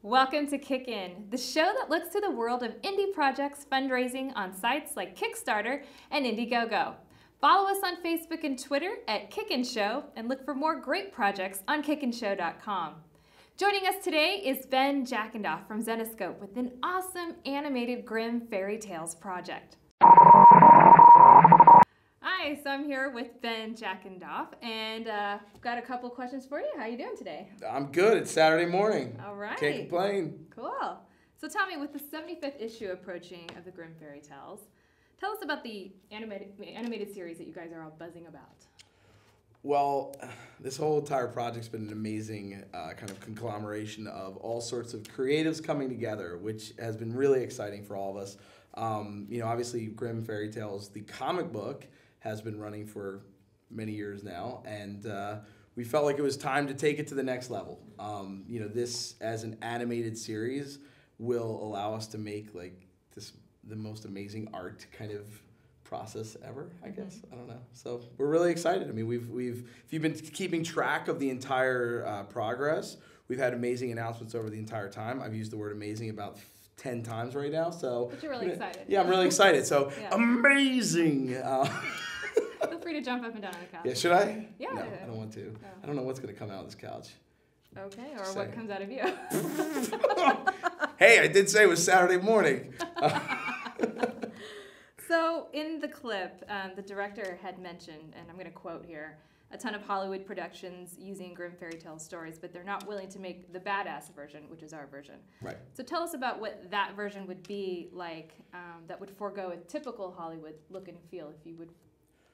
Welcome to Kick In, the show that looks to the world of indie projects fundraising on sites like Kickstarter and Indiegogo. Follow us on Facebook and Twitter at Kickin' Show and look for more great projects on kickinshow.com. Joining us today is Ben Jackendoff from Zenescope with an awesome animated Grimm Fairy Tales project. Hi, so I'm here with Ben Jackendoff, and I've got a couple questions for you. How are you doing today? I'm good. It's Saturday morning. All right. Can't complain. Cool. So tell me, with the 75th issue approaching of the Grimm Fairy Tales, tell us about the animated series that you guys are all buzzing about. Well, this whole entire project's been an amazing kind of conglomeration of all sorts of creatives coming together, which has been really exciting for all of us. Obviously, Grimm Fairy Tales, the comic book, has been running for many years now, and we felt like it was time to take it to the next level. This as an animated series will allow us to make the most amazing art kind of process ever, I guess. I don't know. So we're really excited. I mean, we've if you've been keeping track of the entire progress, we've had amazing announcements over the entire time. I've used the word amazing about 10 times right now. So but you're really excited. Yeah, I'm really excited. So yeah. Amazing. Feel free to jump up and down on the couch. Yeah, should I? Yeah. No, I don't want to. No. I don't know what's going to come out of this couch. Okay, or what comes out of you. Hey, I did say it was Saturday morning. So in the clip, the director had mentioned, and I'm going to quote here, a ton of Hollywood productions using Grimm Fairy Tales stories, but they're not willing to make the badass version, which is our version. Right. So tell us about what that version would be like that would forego a typical Hollywood look and feel if you would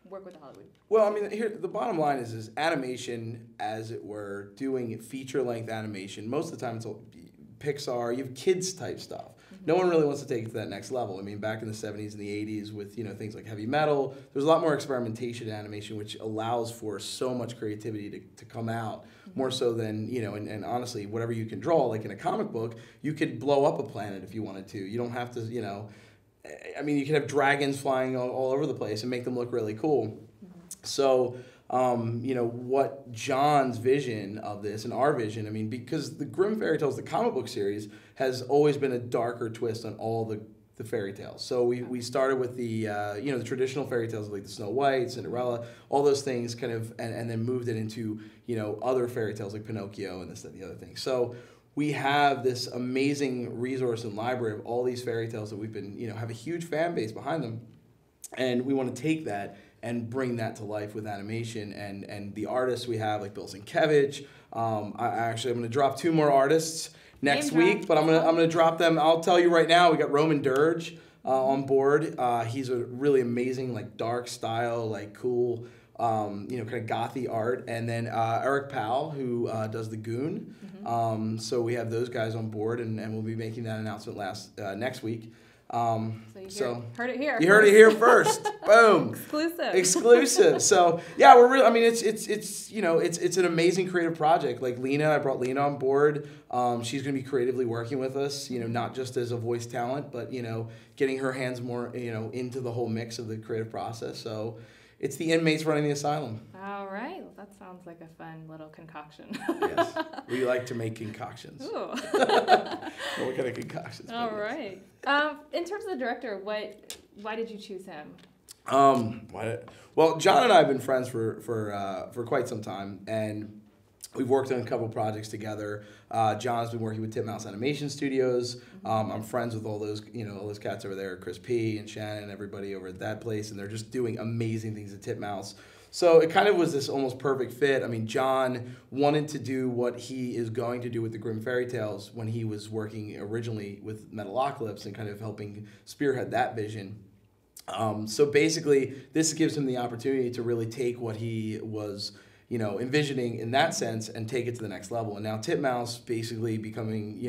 work with Hollywood. Well, I mean, here the bottom line is animation, as it were, doing feature-length animation. Most of the time it's Pixar, you have kids type stuff. No one really wants to take it to that next level. I mean, back in the 70s and the 80s with, things like heavy metal, there's a lot more experimentation in animation, which allows for so much creativity to come out, more so than, and honestly, whatever you can draw, like in a comic book, you could blow up a planet if you wanted to. You don't have to, I mean, you could have dragons flying all over the place and make them look really cool. So, what John's vision of this and our vision, I mean, because the Grimm Fairy Tales, the comic book series, has always been a darker twist on all the fairy tales. So we started with the, the traditional fairy tales like the Snow White, Cinderella, all those things kind of, and then moved it into, other fairy tales like Pinocchio and this, that, and the other thing. So we have this amazing resource and library of all these fairy tales that we've been, have a huge fan base behind them. And we want to take that and bring that to life with animation. And the artists we have, like Bill Sienkiewicz. I'm going to drop 2 more artists next week, but I'm gonna drop them. I'll tell you right now, we got Roman Dirge on board. He's a really amazing, like dark style, like cool, kind of gothy art. And then Eric Powell, who does the Goon. So we have those guys on board, and we'll be making that announcement next week. Heard it here. You heard it here first. Boom. Exclusive. So yeah, we're really. I mean, it's an amazing creative project. Like Lena, I brought Lena on board. She's going to be creatively working with us. Not just as a voice talent, but getting her hands more into the whole mix of the creative process. So it's the inmates running the asylum. All right. Well, that sounds like a fun little concoction. Yes. We like to make concoctions. Ooh. What kind of concoctions? All right. In terms of the director, why did you choose him? Well, John and I have been friends for quite some time, and we've worked on a couple projects together. John's been working with Titmouse Animation Studios. I'm friends with all those cats over there, Chris P. and Shannon and everybody over at that place, and they're just doing amazing things at Titmouse. So it kind of was this almost perfect fit. I mean, John wanted to do what he is going to do with the Grimm Fairy Tales when he was working originally with Metalocalypse and kind of helping spearhead that vision. So basically, this gives him the opportunity to really take what he was envisioning in that sense and take it to the next level. And now Titmouse basically becoming,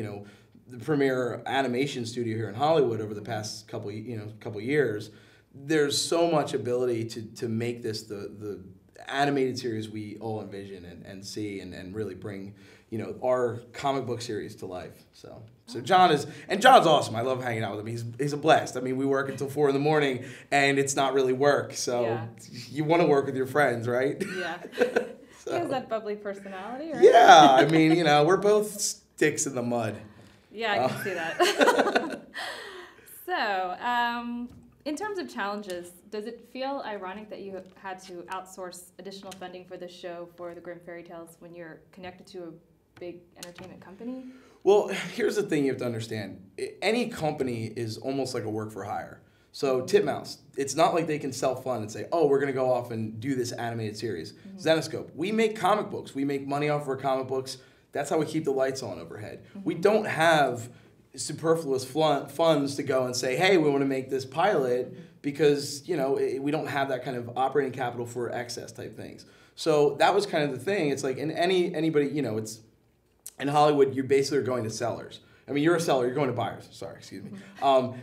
the premier animation studio here in Hollywood over the past couple years. There's so much ability to make this the animated series we all envision and see and really bring, our comic book series to life. So John's awesome. I love hanging out with him. He's a blast. I mean, we work until 4 a.m. and it's not really work. So you want to work with your friends, right? Yeah. He has that bubbly personality, right? Yeah. I mean, we're both sticks in the mud. Yeah, I can see that. So, in terms of challenges, does it feel ironic that you had to outsource additional funding for this show for the Grimm Fairy Tales when you're connected to a big entertainment company? Well, here's the thing you have to understand. Any company is almost like a work for hire. So Titmouse, it's not like they can self-fund and say, oh, we're going to go off and do this animated series. Mm-hmm. Zenescope, we make comic books. We make money off of our comic books. That's how we keep the lights on overhead. Mm-hmm. We don't have superfluous funds to go and say, hey, we want to make this pilot because, you know, we don't have that kind of operating capital for excess type things. So that was kind of the thing. It's like in anybody, you know, it's in Hollywood, you basically are going to sellers. I mean, you're a seller, you're going to buyers. Sorry, excuse me.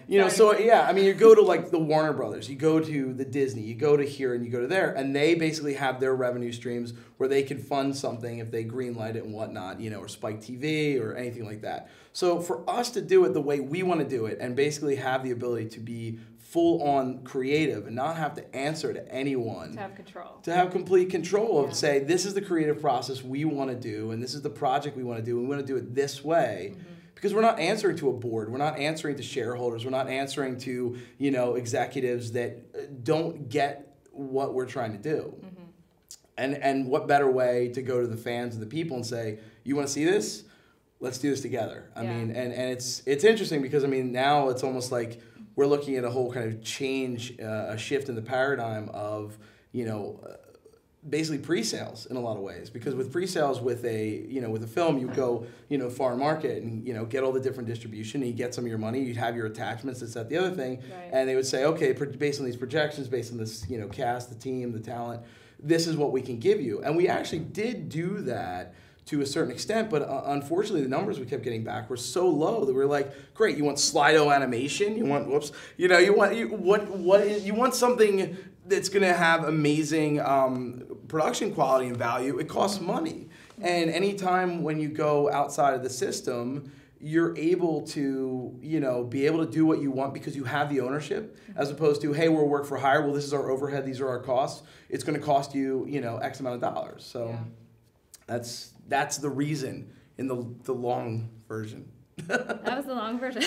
You know, so yeah, I mean, you go to like the Warner Brothers, you go to the Disney, you go to here and you go to there, and they basically have their revenue streams where they can fund something if they greenlight it and whatnot, you know, or Spike TV or anything like that. So for us to do it the way we want to do it and basically have the ability to be full-on creative and not have to answer to anyone. To have control. To have complete control of say, this is the creative process we want to do and this is the project we want to do and we want to do it this way. Mm-hmm. Because we're not answering to a board, we're not answering to shareholders, we're not answering to, you know, executives that don't get what we're trying to do. Mm-hmm. And what better way to go to the fans and the people and say, you want to see this? Let's do this together. I mean, and it's interesting because, I mean, now it's almost like we're looking at a whole kind of change, a shift in the paradigm of, you know, basically pre-sales in a lot of ways, because with pre-sales with a film you go, you know, foreign market and, you know, get all the different distribution and you get some of your money, you'd have your attachments, this, that, the other thing, right. And they would say, okay, based on these projections, based on this, you know, cast, the team, the talent, this is what we can give you. And we actually did do that to a certain extent, but unfortunately the numbers we kept getting back were so low that we were like, great, you want Slido animation, you want you want something that's going to have amazing production quality and value. It costs money, and anytime when you go outside of the system, you're able to, you know, be able to do what you want because you have the ownership, as opposed to, hey, we're work for hire. Well, this is our overhead. These are our costs. It's going to cost you, you know, X amount of dollars. So that's the reason in the long version. That was the long version.